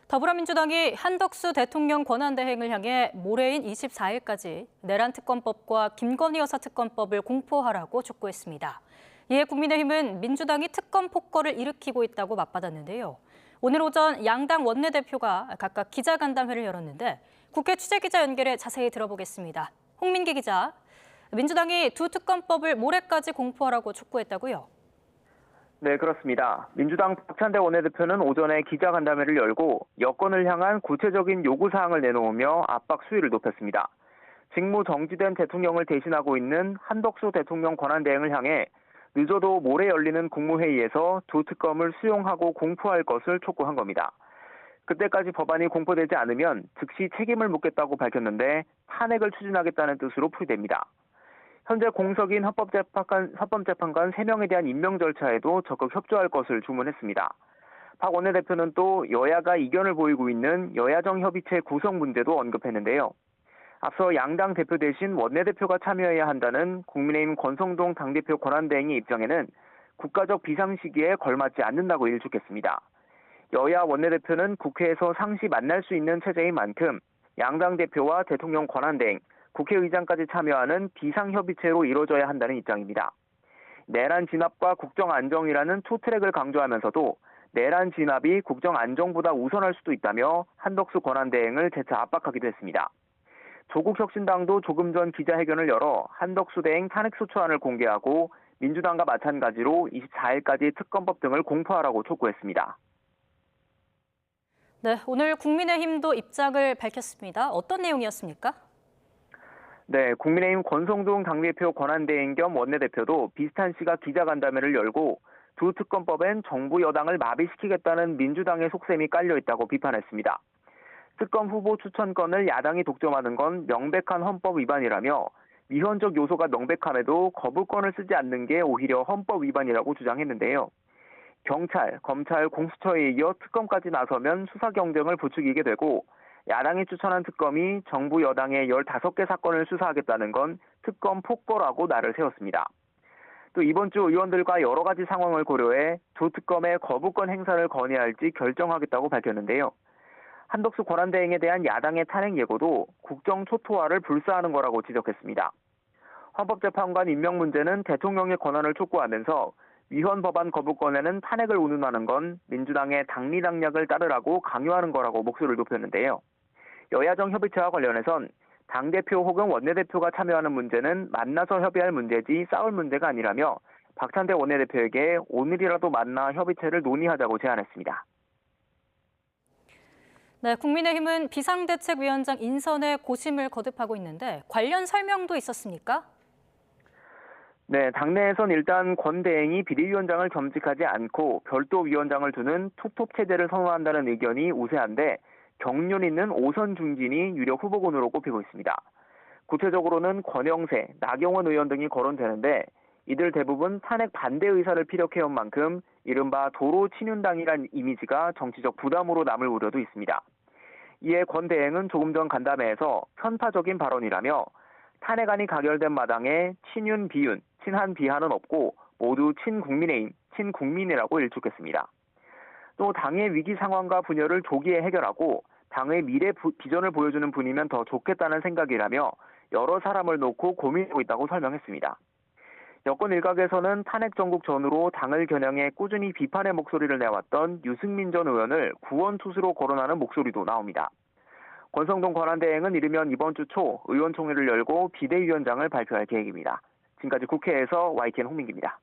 더불어민주당이 한덕수 대통령 권한대행을 향해 모레인 24일까지 내란 특검법과 김건희 여사 특검법을 공포하라고 촉구했습니다. 이에 국민의힘은 민주당이 특검 폭거를 일으키고 있다고 맞받았는데요. 오늘 오전 양당 원내대표가 각각 기자간담회를 열었는데 국회 취재기자 연결해 자세히 들어보겠습니다. 홍민기 기자, 민주당이 두 특검법을 모레까지 공포하라고 촉구했다고요? 네, 그렇습니다. 민주당 박찬대 원내대표는 오전에 기자간담회를 열고 여권을 향한 구체적인 요구사항을 내놓으며 압박 수위를 높였습니다. 직무 정지된 대통령을 대신하고 있는 한덕수 대통령 권한대행을 향해 늦어도 모레 열리는 국무회의에서 두 특검을 수용하고 공포할 것을 촉구한 겁니다. 그때까지 법안이 공포되지 않으면 즉시 책임을 묻겠다고 밝혔는데 탄핵을 추진하겠다는 뜻으로 풀이됩니다. 현재 공석인 헌법재판관 3명에 대한 임명 절차에도 적극 협조할 것을 주문했습니다. 박 원내대표는 또 여야가 이견을 보이고 있는 여야정 협의체 구성 문제도 언급했는데요. 앞서 양당 대표 대신 원내대표가 참여해야 한다는 국민의힘 권성동 당대표 권한대행의 입장에는 국가적 비상시기에 걸맞지 않는다고 일축했습니다. 여야 원내대표는 국회에서 상시 만날 수 있는 체제인 만큼 양당 대표와 대통령 권한대행, 국회의장까지 참여하는 비상협의체로 이루어져야 한다는 입장입니다. 내란 진압과 국정 안정이라는 투트랙을 강조하면서도 내란 진압이 국정 안정보다 우선할 수도 있다며 한덕수 권한대행을 재차 압박하기도 했습니다. 조국혁신당도 조금 전 기자회견을 열어 한덕수 대행 탄핵소추안을 공개하고 민주당과 마찬가지로 24일까지 특검법 등을 공포하라고 촉구했습니다. 네, 오늘 국민의힘도 입장을 밝혔습니다. 어떤 내용이었습니까? 네, 국민의힘 권성동 당대표 권한대행 겸 원내대표도 비슷한 시각 기자간담회를 열고 두 특검법엔 정부 여당을 마비시키겠다는 민주당의 속셈이 깔려있다고 비판했습니다. 특검 후보 추천권을 야당이 독점하는 건 명백한 헌법 위반이라며 위헌적 요소가 명백함에도 거부권을 쓰지 않는 게 오히려 헌법 위반이라고 주장했는데요. 경찰, 검찰, 공수처에 이어 특검까지 나서면 수사 경쟁을 부추기게 되고 야당이 추천한 특검이 정부 여당의 15개 사건을 수사하겠다는 건 특검 폭거라고 날을 세웠습니다. 또 이번 주 의원들과 여러 가지 상황을 고려해 두 특검의 거부권 행사를 건의할지 결정하겠다고 밝혔는데요. 한덕수 권한대행에 대한 야당의 탄핵 예고도 국정 초토화를 불사하는 거라고 지적했습니다. 헌법재판관 임명 문제는 대통령의 권한을 촉구하면서 위헌 법안 거부권에는 탄핵을 운운하는 건 민주당의 당리당략을 따르라고 강요하는 거라고 목소리를 높였는데요. 여야정 협의체와 관련해선 당대표 혹은 원내대표가 참여하는 문제는 만나서 협의할 문제지 싸울 문제가 아니라며 박찬대 원내대표에게 오늘이라도 만나 협의체를 논의하자고 제안했습니다. 네, 국민의힘은 비상대책위원장 인선에 고심을 거듭하고 있는데 관련 설명도 있었습니까? 네, 당내에선 일단 권 대행이 비대위원장을 겸직하지 않고 별도 위원장을 두는 투톱 체제를 선호한다는 의견이 우세한데 경륜 있는 오선 중진이 유력 후보군으로 꼽히고 있습니다. 구체적으로는 권영세, 나경원 의원 등이 거론되는데 이들 대부분 탄핵 반대 의사를 피력해온 만큼 이른바 도로 친윤당이란 이미지가 정치적 부담으로 남을 우려도 있습니다. 이에 권 대행은 조금 전 간담회에서 편파적인 발언이라며 탄핵안이 가결된 마당에 친윤 비윤, 친한 비한은 없고 모두 친국민의힘, 친국민이라고 일축했습니다. 또 당의 위기 상황과 분열을 조기에 해결하고 당의 미래 비전을 보여주는 분이면 더 좋겠다는 생각이라며 여러 사람을 놓고 고민하고 있다고 설명했습니다. 여권 일각에서는 탄핵 정국 전후로 당을 겨냥해 꾸준히 비판의 목소리를 내왔던 유승민 전 의원을 구원투수로 거론하는 목소리도 나옵니다. 권성동 권한대행은 이르면 이번 주 초 의원총회를 열고 비대위원장을 발표할 계획입니다. 지금까지 국회에서 YTN 홍민기입니다.